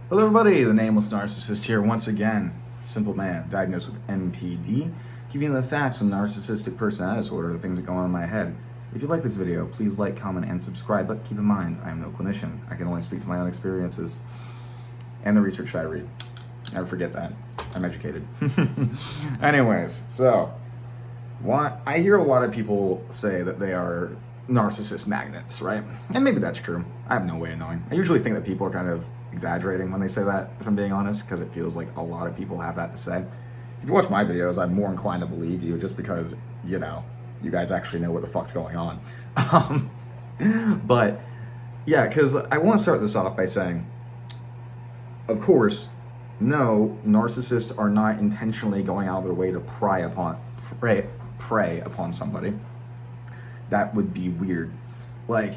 Hello everybody, the Nameless Narcissist here once again. Simple man, diagnosed with NPD, giving you the facts on narcissistic personality disorder, the things that go on in my head. If you like this video, please like, comment, and subscribe, but keep in mind, I am no clinician. I can only speak to my own experiences and the research that I read. Never forget that. I'm educated. Anyways, so, I hear a lot of people say that they are narcissist magnets, right? And maybe that's true. I have no way of knowing. I usually think that people are kind of exaggerating when they say that, if I'm being honest, because it feels like a lot of people have that to say. If you watch my videos, I'm more inclined to believe you just because, you know, you guys actually know what the fuck's going on. But yeah, because I want to start this off by saying, of course, no, narcissists are not intentionally going out of their way to prey upon somebody. That would be weird. Like,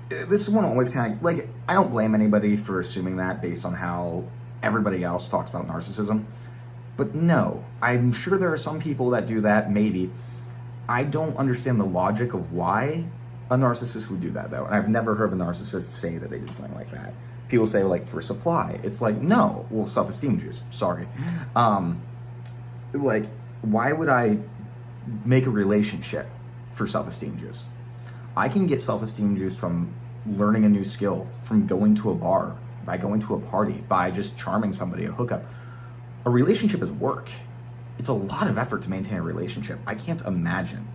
this is one always kind of, like, I don't blame anybody for assuming that based on how everybody else talks about narcissism. But no, I'm sure there are some people that do that, maybe. I don't understand the logic of why a narcissist would do that, though. And I've never heard of a narcissist say that they did something like that. People say, like, for supply. It's like, no, well, self-esteem juice, sorry. Like, why would I make a relationship for self-esteem juice? I can get self-esteem juice from learning a new skill, from going to a bar, by going to a party, by just charming somebody, a hookup. A relationship is work. It's a lot of effort to maintain a relationship. I can't imagine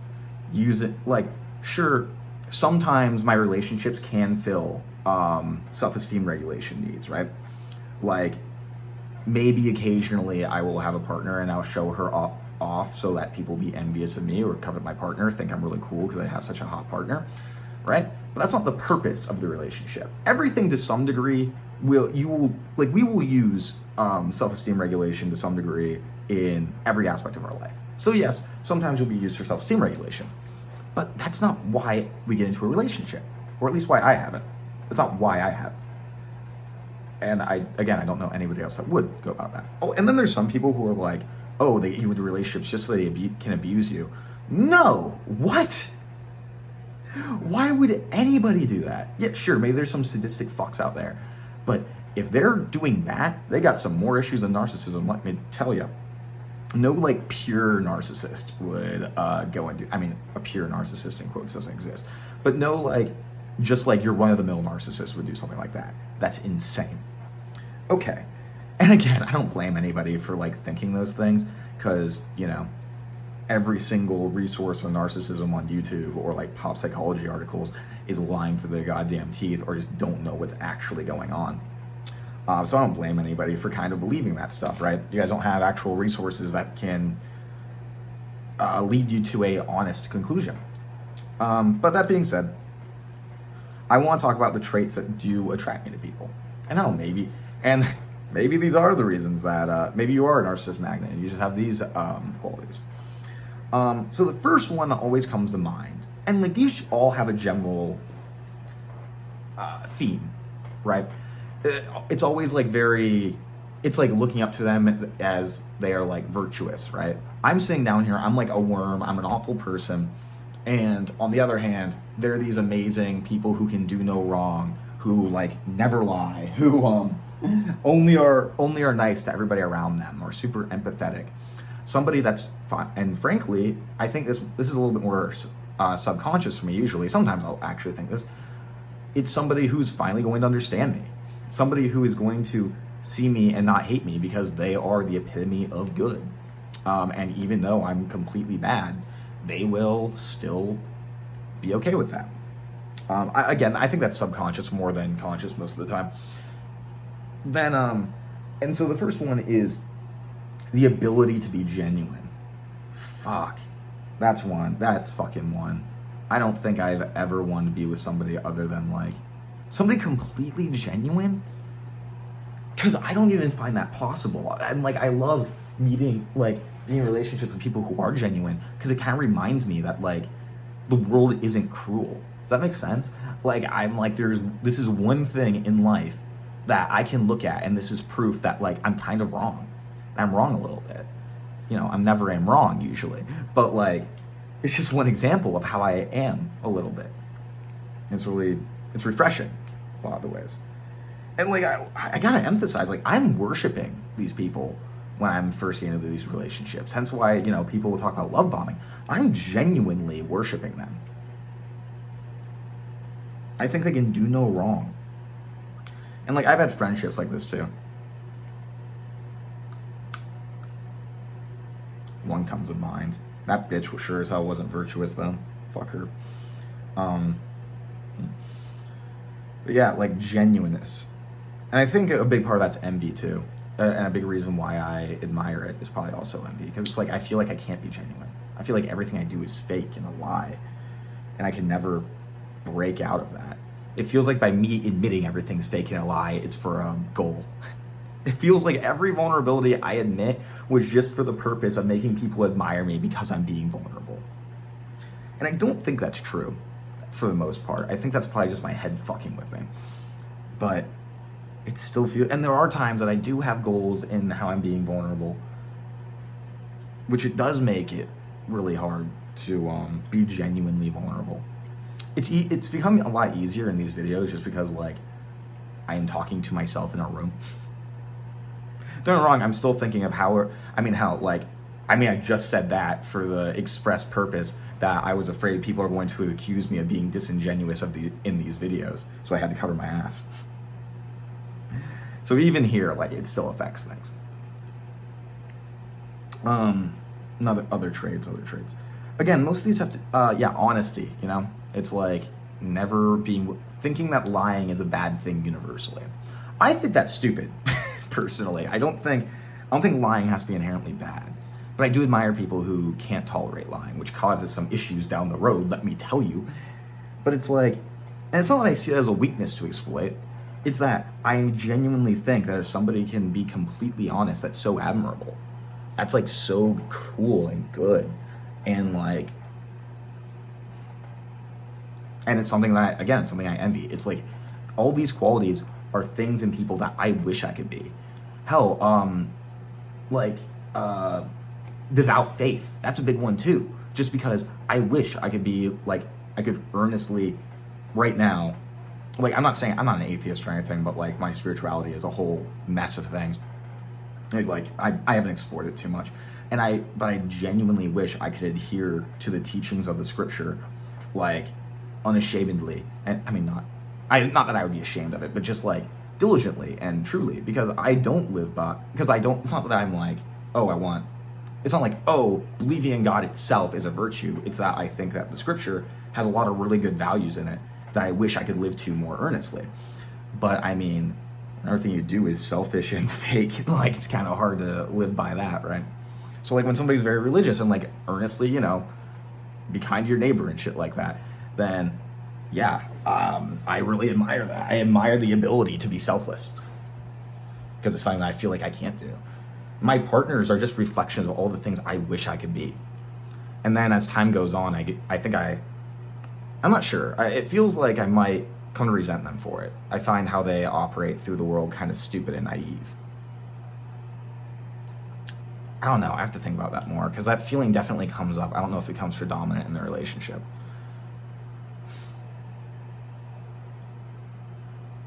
sure, sometimes my relationships can fill self-esteem regulation needs, right? Like, maybe occasionally I will have a partner and I'll show her off so that people be envious of me or covet my partner, think I'm really cool because I have such a hot partner, right? But that's not the purpose of the relationship. Everything to some degree we will use self-esteem regulation to some degree in every aspect of our life. So yes, sometimes you'll be used for self-esteem regulation, but that's not why we get into a relationship, or at least why I haven't. That's not why I have. And I don't know anybody else that would go about that. Oh, and then there's some people who are like, oh, they get you into relationships just so they can abuse you. No, what? Why would anybody do that? Yeah, sure, maybe there's some sadistic fucks out there, but if they're doing that, they got some more issues than narcissism, let me tell you. No, like, pure narcissist would go into, I mean, a pure narcissist in quotes doesn't exist, but no, like, just like your run-of-the-mill narcissist would do something like that. That's insane. Okay. And again, I don't blame anybody for, like, thinking those things, because, you know, every single resource on narcissism on YouTube or, like, pop psychology articles is lying through their goddamn teeth or just don't know what's actually going on. So I don't blame anybody for kind of believing that stuff, right? You guys don't have actual resources that can lead you to a honest conclusion. But that being said, I want to talk about the traits that do attract me to people. And I don't know, maybe these are the reasons that maybe you are a narcissist magnet and you just have these qualities. So the first one that always comes to mind, and like these all have a general theme, right? It's always like it's like looking up to them as they are like virtuous, right? I'm sitting down here, I'm like a worm, I'm an awful person. And on the other hand, there are these amazing people who can do no wrong, who like never lie, who only are nice to everybody around them, or super empathetic. Somebody that's fun. And frankly, I think this is a little bit more subconscious for me usually. Sometimes I'll actually think this. It's somebody who's finally going to understand me. Somebody who is going to see me and not hate me because they are the epitome of good. And even though I'm completely bad, they will still be okay with that. I think that's subconscious more than conscious most of the time. Then, and so the first one is the ability to be genuine. Fuck. That's fucking one. I don't think I've ever wanted to be with somebody other than like somebody completely genuine. Because I don't even find that possible. And like, I love being in relationships with people who are genuine, because it kind of reminds me that like the world isn't cruel. Does that make sense? Like, I'm like, this is one thing in life that I can look at, and this is proof that like I'm kind of wrong. I'm wrong a little bit. You know, I'm never am wrong usually, but like, it's just one example of how I am a little bit. It's refreshing a lot of the ways. And like, I gotta emphasize, like, I'm worshiping these people when I'm first getting into these relationships. Hence why, you know, people will talk about love bombing. I'm genuinely worshiping them. I think they can do no wrong. And like, I've had friendships like this too. One comes to mind. That bitch was sure as hell wasn't virtuous though. Fuck her. But yeah, like genuineness. And I think a big part of that's envy too. And a big reason why I admire it is probably also envy. Because it's like, I feel like I can't be genuine. I feel like everything I do is fake and a lie. And I can never break out of that. It feels like by me admitting everything's fake and a lie, it's for a goal. It feels like every vulnerability I admit was just for the purpose of making people admire me because I'm being vulnerable. And I don't think that's true for the most part. I think that's probably just my head fucking with me. But it still feels, and there are times that I do have goals in how I'm being vulnerable, which it does make it really hard to be genuinely vulnerable. It's becoming a lot easier in these videos just because like I am talking to myself in a room. Don't get me wrong, I'm still thinking of I just said that for the express purpose that I was afraid people are going to accuse me of being disingenuous in these videos, so I had to cover my ass. So even here, like, it still affects things. Other traits. Again, most of these have to, honesty, you know? It's like thinking that lying is a bad thing universally. I think that's stupid, personally. I don't think lying has to be inherently bad. But I do admire people who can't tolerate lying, which causes some issues down the road, let me tell you. But it's like, and it's not that I see it as a weakness to exploit. It's that I genuinely think that if somebody can be completely honest, that's so admirable. That's like so cool and good. And like, and it's something that it's something I envy. It's like, all these qualities are things in people that I wish I could be. Hell, devout faith. That's a big one too. Just because I wish I could be like, I could earnestly, right now, like, I'm not saying I'm not an atheist or anything, but like my spirituality is a whole mess of things. Like I haven't explored it too much. But I genuinely wish I could adhere to the teachings of the scripture, like, unashamedly. And I mean, not that I would be ashamed of it, but just like diligently and truly, because I don't live by, it's not that I'm like, it's not like, believing in God itself is a virtue. It's that I think that the scripture has a lot of really good values in it that I wish I could live to more earnestly. But I mean, everything you do is selfish and fake. Like, it's kind of hard to live by that, right? So like when somebody's very religious and like earnestly, you know, be kind to your neighbor and shit like that, then yeah, I really admire that. I admire the ability to be selfless, because it's something that I feel like I can't do. My partners are just reflections of all the things I wish I could be. And then as time goes on, I'm not sure. It feels like I might come to resent them for it. I find how they operate through the world kind of stupid and naive. I don't know. I have to think about that more, because that feeling definitely comes up. I don't know if it comes predominant in the relationship.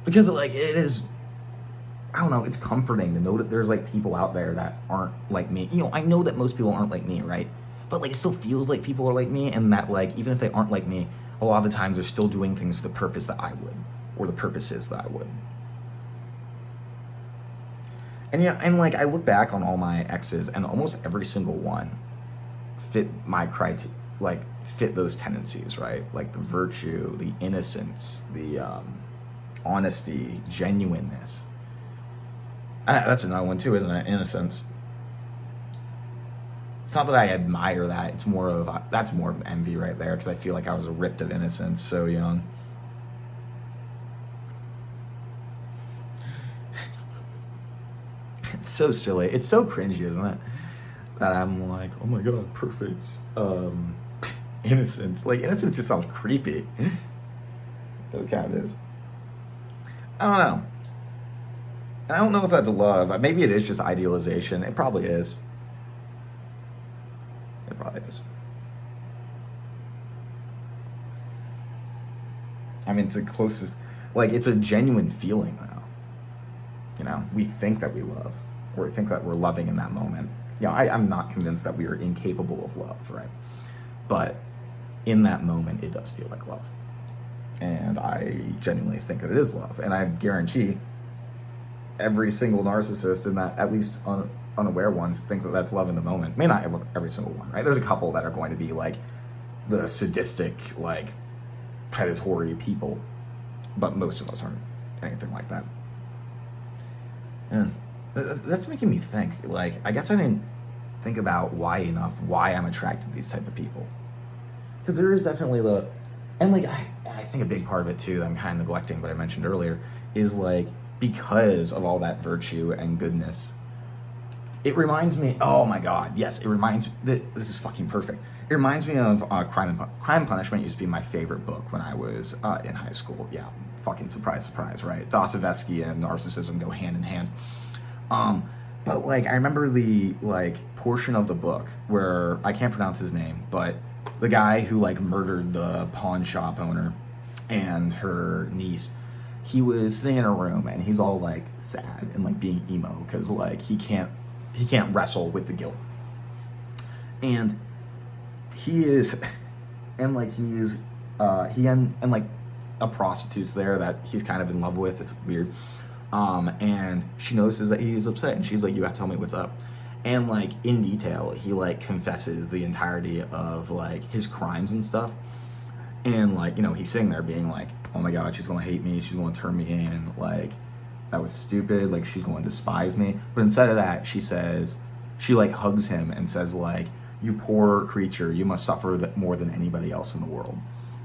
Because like it is, I don't know, it's comforting to know that there's like people out there that aren't like me. You know, I know that most people aren't like me, right? But like it still feels like people are like me, and that like even if they aren't like me, a lot of the times they're still doing things for the purpose that I would, or the purposes that I would. And yeah, and like I look back on all my exes, and almost every single one fit my criteria, like fit those tendencies, right? Like the virtue, the innocence, the honesty, genuineness. That's another one too, isn't it? Innocence. It's not that I admire that. It's more of that's more of envy right there, because I feel like I was ripped of innocence so young. It's so silly. It's so cringy, isn't it? That I'm like, oh my god, perfect innocence. Like, innocence just sounds creepy. It kind of is. I don't know. I don't know if that's love. Maybe it is just idealization. It probably is. It probably is. I mean, it's the closest, like, it's a genuine feeling now. You know, we think that we love, or we think that we're loving in that moment. You know, I'm not convinced that we are incapable of love, right? But in that moment, it does feel like love. And I genuinely think that it is love. And I guarantee every single narcissist in that, at least unaware ones, think that that's love in the moment. May not every single one, right? There's a couple that are going to be like the sadistic, like predatory people, but most of us aren't anything like that. And that's making me think, like, I guess I didn't think about why I'm attracted to these type of people. Because there is definitely and like, I think a big part of it too that I'm kind of neglecting, but I mentioned earlier, is like, because of all that virtue and goodness, it reminds me, oh my God, yes, it reminds me, this is fucking perfect. It reminds me of Crime and Punishment used to be my favorite book when I was in high school. Yeah, fucking surprise, surprise, right? Dostoevsky and narcissism go hand in hand. But like, I remember the like portion of the book where, I can't pronounce his name, but the guy who like murdered the pawn shop owner and her niece, he was sitting in a room and he's all like sad and like being emo because like he can't wrestle with the guilt. And he is, and like he's and like a prostitute's there that he's kind of in love with. It's weird. And she notices that he's upset and she's like, you have to tell me what's up. And like in detail, he like confesses the entirety of like his crimes and stuff. And like, you know, he's sitting there being like, oh my God, she's gonna hate me, she's gonna turn me in, like, that was stupid, like, she's gonna despise me. But instead of that, she like hugs him and says like, you poor creature, you must suffer more than anybody else in the world.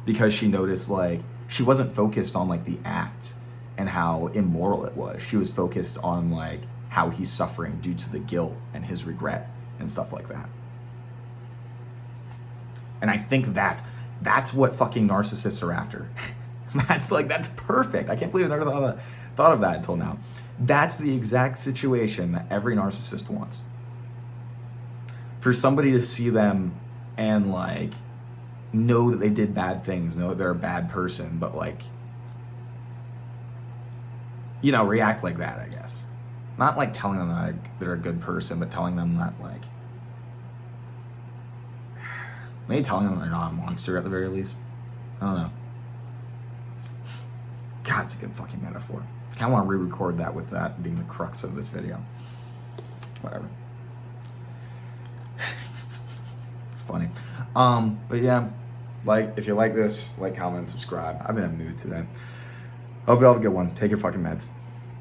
Because she noticed like, she wasn't focused on like the act and how immoral it was. She was focused on like how he's suffering due to the guilt and his regret and stuff like that. And I think that's what fucking narcissists are after. That's perfect. I can't believe I never thought of that until now. That's the exact situation that every narcissist wants. For somebody to see them and like know that they did bad things, know that they're a bad person, but like, you know, react like that, I guess. Not like telling them that they're a good person, but telling them that like, maybe telling them they're not a monster at the very least. I don't know. God, it's a good fucking metaphor. I kind of want to re-record that with that being the crux of this video. Whatever. It's funny. But yeah, like, if you like this, like, comment, subscribe. I've been in a mood today. Hope you all have a good one. Take your fucking meds.